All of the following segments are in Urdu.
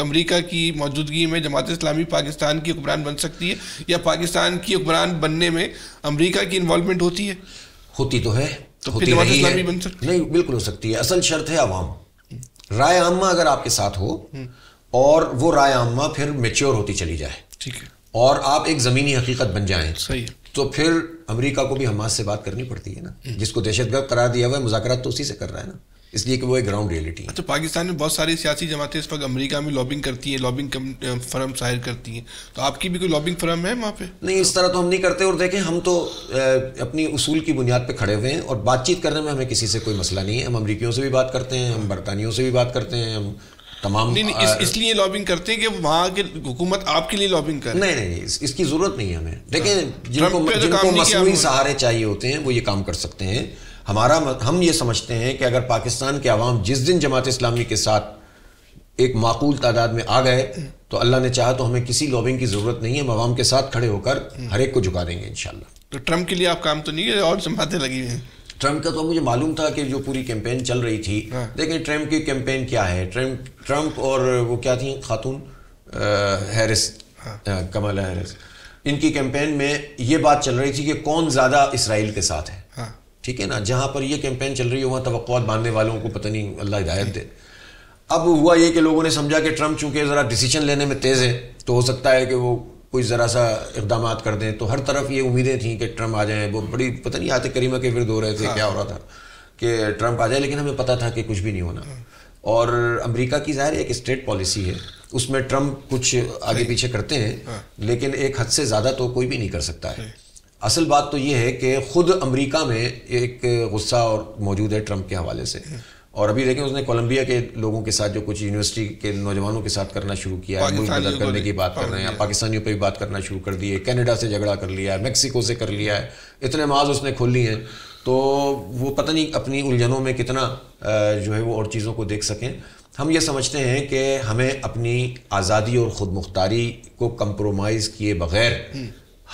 امریکا کی موجودگی میں جماعت اسلامی پاکستان کی حکمران بن سکتی ہے، یا پاکستان کی حکمران بننے میں امریکا کی انوالومنٹ ہوتی ہے؟ ہوتی تو ہے، تو پھر جماعت اسلامی بن سکتی ہے؟ نہیں، بالکل ہو سکتی ہے. اصل شرط ہے عوام، رائے عامہ اگر آپ کے ساتھ ہو اور وہ رائے عامہ پھر میچور ہوتی چلی جائے، ٹھیک ہے، اور آپ ایک زمینی حقیقت بن جائیں، صحیح ہے، تو پھر امریکہ کو بھی حماس سے بات کرنی پڑتی ہے نا، جس کو دہشت گرد قرار دیا ہوا ہے، مذاکرات تو اسی سے کر رہا ہے نا، اس لیے کہ وہ ایک گراؤنڈ ریئلٹی ہے. تو پاکستان میں بہت ساری سیاسی جماعتیں اس وقت امریکہ میں لابنگ کرتی ہیں، لابنگ فرم ظاہر کرتی ہیں، تو آپ کی بھی کوئی لابنگ فرم ہے وہاں پہ؟ نہیں، اس طرح تو ہم نہیں کرتے. اور دیکھیں، ہم تو اپنی اصول کی بنیاد پہ کھڑے ہوئے ہیں، اور بات چیت کرنے میں ہمیں کسی سے کوئی مسئلہ نہیں ہے. ہم امریکیوں سے بھی بات کرتے ہیں، ہم برطانیوں سے بھی بات کرتے ہیں، ہم تمام اس لیے لابنگ کرتے ہیں کہ وہاں کی حکومت آپ کے لیے لابنگ کرے. نہیں، اس کی ضرورت نہیں ہے ہمیں. دیکھیں، جن کو مصنوعی سہارے چاہیے ہوتے ہیں وہ یہ کام کر سکتے ہیں. ہم یہ سمجھتے ہیں کہ اگر پاکستان کے عوام جس دن جماعت اسلامی کے ساتھ ایک معقول تعداد میں آ گئے تو اللہ نے چاہا تو ہمیں کسی لابنگ کی ضرورت نہیں ہے. ہم عوام کے ساتھ کھڑے ہو کر ہر ایک کو جھکا دیں گے انشاءاللہ. تو ٹرمپ کے لیے آپ کام تو نہیں ہے، اور جماعتیں لگی ہوئی ہیں؟ ٹرمپ کا تو مجھے معلوم تھا کہ جو پوری کیمپین چل رہی تھی. دیکھیں، ٹرمپ کی کیمپین کیا ہے، ٹرمپ اور وہ کیا تھیں خاتون، ہیرس، کمالا ہیرس، ان کی کیمپین میں یہ بات چل رہی تھی کہ کون زیادہ اسرائیل کے ساتھ ہے. ٹھیک ہے نا، جہاں پر یہ کیمپین چل رہی ہے وہاں توقعات باندھنے والوں کو پتہ نہیں، اللہ ہدایت دے. اب ہوا یہ کہ لوگوں نے سمجھا کہ ٹرمپ چونکہ ذرا ڈیسیجن لینے میں تیز ہے تو ہو سکتا ہے کہ وہ کوئی ذرا سا اقدامات کر دیں. تو ہر طرف یہ امیدیں تھیں کہ ٹرمپ آ جائیں. وہ بڑی پتہ نہیں آیت کریمہ کے ورد ہو رہے تھے، کیا ہو رہا تھا کہ ٹرمپ آ جائے، لیکن ہمیں پتہ تھا کہ کچھ بھی نہیں ہونا. اور امریکہ کی ظاہر ایک اسٹیٹ پالیسی ہے، اس میں ٹرمپ کچھ آگے پیچھے کرتے ہیں، لیکن ایک حد سے زیادہ تو کوئی بھی نہیں کر سکتا ہے. اصل بات تو یہ ہے کہ خود امریکہ میں ایک غصہ اور موجود ہے ٹرمپ کے حوالے سے. اور ابھی دیکھیں، اس نے کولمبیا کے لوگوں کے ساتھ جو کچھ یونیورسٹی کے نوجوانوں کے ساتھ کرنا شروع کیا ہے، ملک بدر کرنے کی بات کر رہے ہیں، پاکستانیوں پہ بھی بات کرنا شروع کر دی ہے، کینیڈا سے جھگڑا کر لیا ہے، میکسیکو سے کر لیا ہے، اتنے معاذ اس نے کھول لی ہیں. تو وہ پتہ نہیں اپنی الجھنوں میں کتنا جو ہے وہ اور چیزوں کو دیکھ سکیں. ہم یہ سمجھتے ہیں کہ ہمیں اپنی آزادی اور خود مختاری کو کمپرومائز کیے بغیر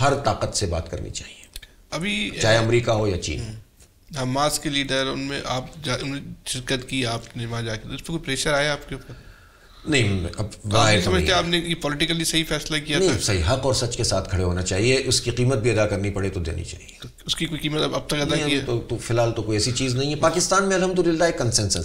ہر طاقت سے بات کرنی چاہیے، ابھی چاہے امریکہ ہو یا چین. حماس کے لیڈر، ان میں آپ شرکت کی، آپ نے وہاں جا کے، اس پہ کوئی پریشر آیا آپ کے اوپر؟ نہیں، اب سمجھتے آپ نے یہ پولیٹیکلی صحیح فیصلہ کیا تھا؟ صحیح، حق اور سچ کے ساتھ کھڑے ہونا چاہیے. اس کی قیمت بھی ادا کرنی پڑے تو دینی چاہیے. اس کی کوئی قیمت اب تک ادا کی ہے؟ تو فی الحال تو کوئی ایسی چیز نہیں ہے. پاکستان میں الحمدللہ ایک کنسنسس